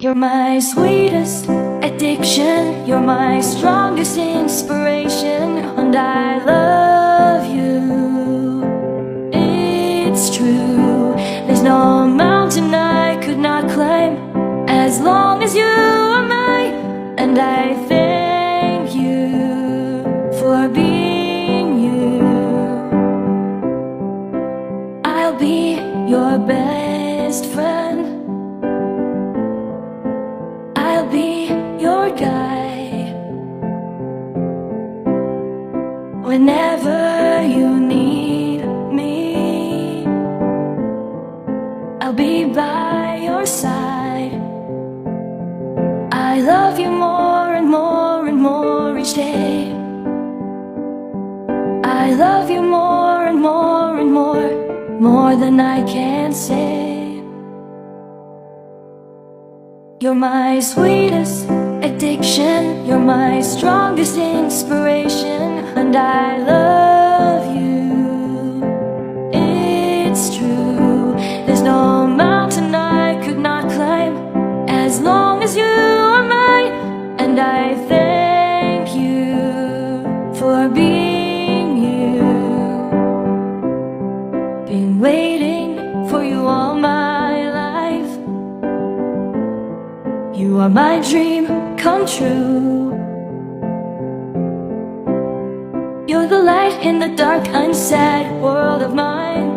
You're my sweetest addiction, you're my strongest inspiration, and I love you. It's true, there's no mountain I could not climb as long as you are mine, and I thank you for being you. I'll be your best friend, I'll be your guide whenever you need me. I'll be by your side. I love you more and more and more each day. I love you more and more and more than I can say. You're my sweetest addiction, you're my strongest inspiration, and I love you. It's true, there's no mountain I could not climb as long as you are mine, and I thank you for being you. Been waiting for you all my life. You are my dream come true. You're the light in the dark, unsaid world of mine.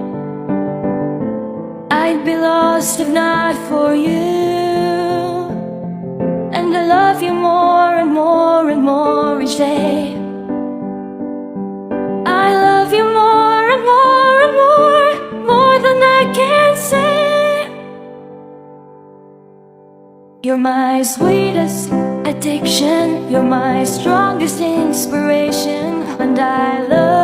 I'd be lost if not for you, and I love you more and more and more each day. I love you more and more and more than I can say. You're my sweetest addiction, you're my strongest inspiration, and I love you.